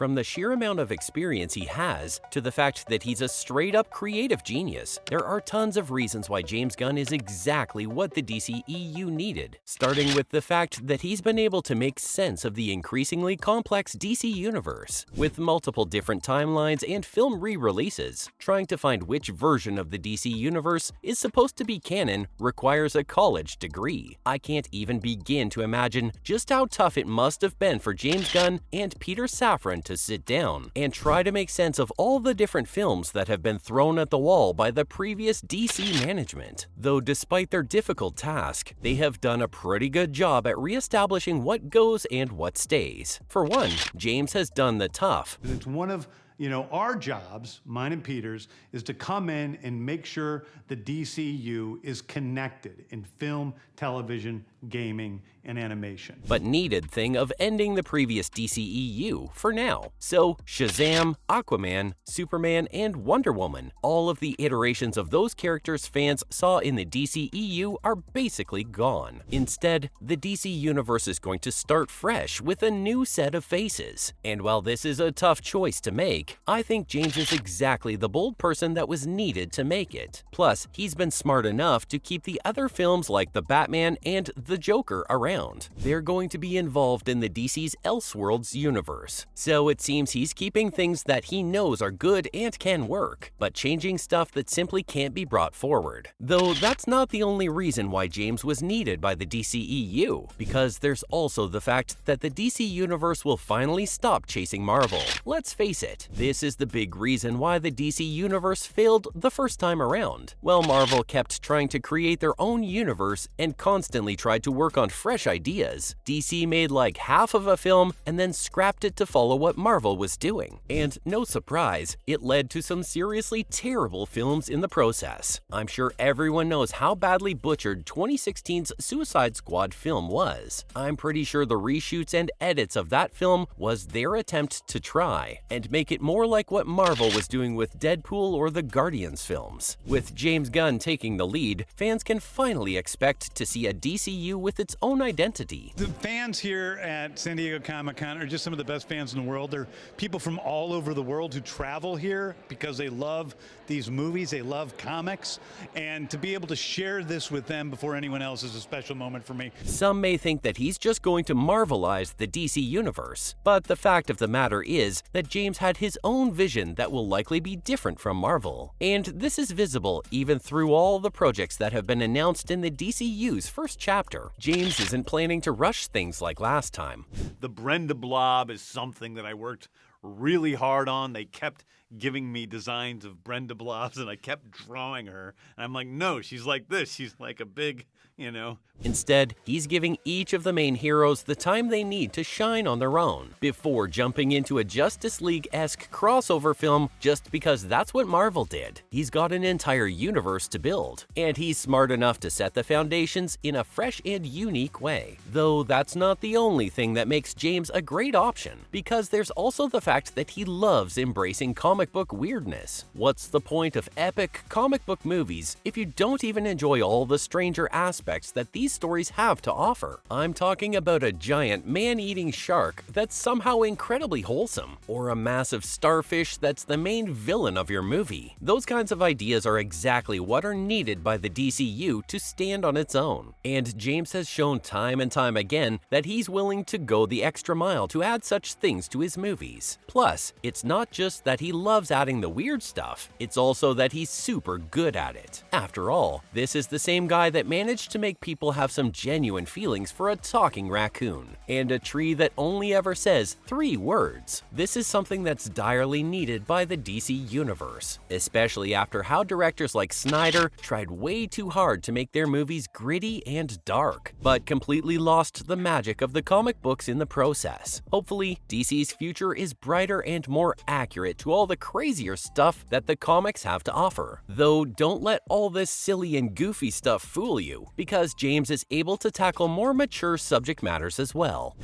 From the sheer amount of experience he has to the fact that he's a straight-up creative genius, there are tons of reasons why James Gunn is exactly what the DCEU needed, starting with the fact that he's been able to make sense of the increasingly complex DC universe. With multiple different timelines and film re-releases, trying to find which version of the DC universe is supposed to be canon requires a college degree. I can't even begin to imagine just how tough it must have been for James Gunn and Peter Safran to sit down and try to make sense of all the different films that have been thrown at the wall by the previous DC management. Though despite their difficult task, they have done a pretty good job at re-establishing what goes and what stays. For one, James has done the tough. It's one of our jobs, mine and Peter's, is to come in and make sure the DCU is connected in film, television, gaming, and animation. But needed thing of ending the previous DCEU for now. So Shazam, Aquaman, Superman, and Wonder Woman, all of the iterations of those characters fans saw in the DCEU are basically gone. Instead, the DC universe is going to start fresh with a new set of faces. And while this is a tough choice to make, I think James is exactly the bold person that was needed to make it. Plus, he's been smart enough to keep the other films like The Batman and The Joker around. They're going to be involved in the DC's Elseworlds universe, so it seems he's keeping things that he knows are good and can work, but changing stuff that simply can't be brought forward. Though that's not the only reason why James was needed by the DCEU, because there's also the fact that the DC universe will finally stop chasing Marvel. Let's face it, this is the big reason why the DC universe failed the first time around. Well, Marvel kept trying to create their own universe and constantly tried to work on fresh ideas. DC made like half of a film and then scrapped it to follow what Marvel was doing. And no surprise, it led to some seriously terrible films in the process. I'm sure everyone knows how badly butchered 2016's Suicide Squad film was. I'm pretty sure the reshoots and edits of that film was their attempt to try and make it more like what Marvel was doing with Deadpool or the Guardians films. With James Gunn taking the lead, fans can finally expect to see a DCU with its own identity. The fans here at San Diego Comic-Con are just some of the best fans in the world. They're people from all over the world who travel here because they love these movies, they love comics, and to be able to share this with them before anyone else is a special moment for me. Some may think that he's just going to Marvelize the DC universe, but the fact of the matter is that James had his own vision that will likely be different from Marvel. And this is visible even through all the projects that have been announced in the DCU's first chapter. James isn't planning to rush things like last time. The Brenda Blob is something that I worked really hard on. They kept giving me designs of Brenda Blobs and I kept drawing her. And I'm like, no, she's like this. She's like a big, Instead, he's giving each of the main heroes the time they need to shine on their own before jumping into a Justice League-esque crossover film just because that's what Marvel did. He's got an entire universe to build, and he's smart enough to set the foundations in a fresh and unique way. Though that's not the only thing that makes James a great option, because there's also the fact that he loves embracing comic book weirdness. What's the point of epic comic book movies if you don't even enjoy all the stranger aspects that these stories have to offer? I'm talking about a giant man-eating shark that's somehow incredibly wholesome, or a massive starfish that's the main villain of your movie. Those kinds of ideas are exactly what are needed by the DCU to stand on its own. And James has shown time and time again that he's willing to go the extra mile to add such things to his movies. Plus, it's not just that he loves adding the weird stuff, it's also that he's super good at it. After all, this is the same guy that managed to make people have some genuine feelings for a talking raccoon, and a tree that only ever says 3 words. This is something that's direly needed by the DC universe, especially after how directors like Snyder tried way too hard to make their movies gritty and dark, but completely lost the magic of the comic books in the process. Hopefully, DC's future is brighter and more accurate to all the crazier stuff that the comics have to offer. Though don't let all this silly and goofy stuff fool you, because James is able to tackle more mature subject matters as well.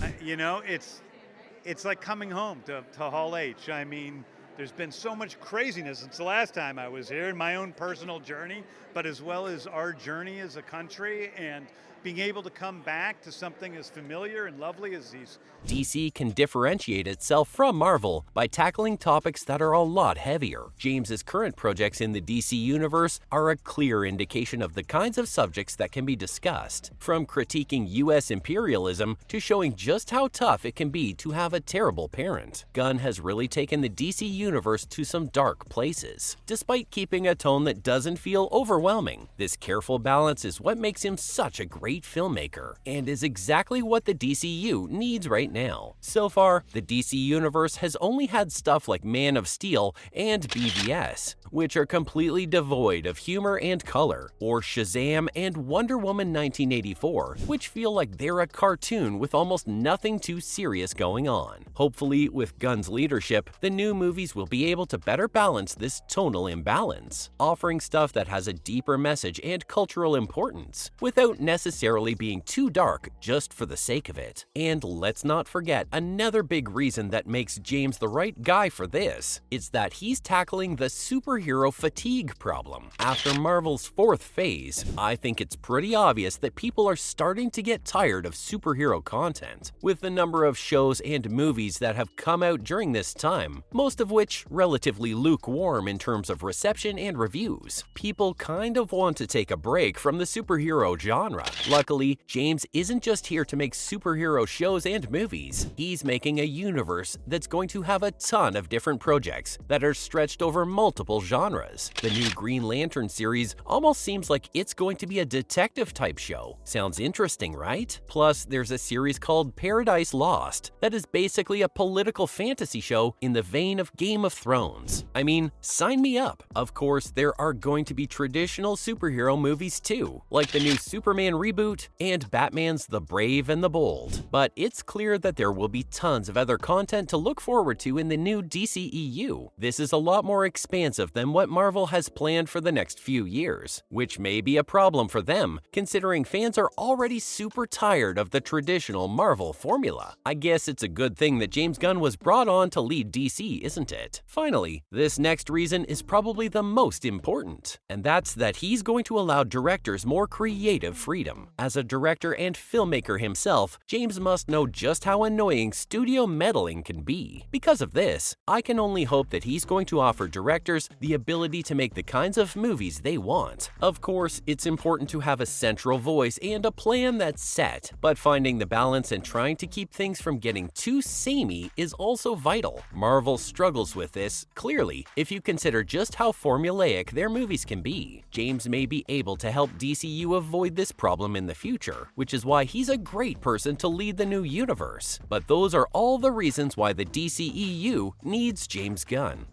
It's like coming home to Hall H. I mean, there's been so much craziness since the last time I was here in my own personal journey, but as well as our journey as a country. And being able to come back to something as familiar and lovely as these. DC can differentiate itself from Marvel by tackling topics that are a lot heavier. James's current projects in the DC universe are a clear indication of the kinds of subjects that can be discussed, from critiquing US imperialism to showing just how tough it can be to have a terrible parent. Gunn has really taken the DC universe to some dark places, despite keeping a tone that doesn't feel overwhelming. This careful balance is what makes him such a great filmmaker, and is exactly what the DCU needs right now. So far, the DC universe has only had stuff like Man of Steel and BVS, which are completely devoid of humor and color, or Shazam and Wonder Woman 1984, which feel like they're a cartoon with almost nothing too serious going on. Hopefully, with Gunn's leadership, the new movies will be able to better balance this tonal imbalance, offering stuff that has a deeper message and cultural importance, without necessarily being too dark just for the sake of it. And let's not forget another big reason that makes James the right guy for this. It's that he's tackling the superhero fatigue problem. After Marvel's fourth phase, I think it's pretty obvious that people are starting to get tired of superhero content, with the number of shows and movies that have come out during this time, most of which relatively lukewarm in terms of reception and reviews. People kind of want to take a break from the superhero genre. Luckily, James isn't just here to make superhero shows and movies. He's making a universe that's going to have a ton of different projects that are stretched over multiple genres. The new Green Lantern series almost seems like it's going to be a detective-type show. Sounds interesting, right? Plus, there's a series called Paradise Lost that is basically a political fantasy show in the vein of Game of Thrones. I mean, sign me up. Of course, there are going to be traditional superhero movies too, like the new Superman reboot and Batman's The Brave and the Bold. But it's clear that there will be tons of other content to look forward to in the new DCEU. This is a lot more expansive than what Marvel has planned for the next few years, which may be a problem for them, considering fans are already super tired of the traditional Marvel formula. I guess it's a good thing that James Gunn was brought on to lead DC, isn't it? Finally, this next reason is probably the most important, and that's that he's going to allow directors more creative freedom. As a director and filmmaker himself, James must know just how annoying studio meddling can be. Because of this, I can only hope that he's going to offer directors the ability to make the kinds of movies they want. Of course, it's important to have a central voice and a plan that's set, but finding the balance and trying to keep things from getting too samey is also vital. Marvel struggles with this, clearly, if you consider just how formulaic their movies can be. James may be able to help DCU avoid this problem in the future, which is why he's a great person to lead the new universe. But those are all the reasons why the DCEU needs James Gunn.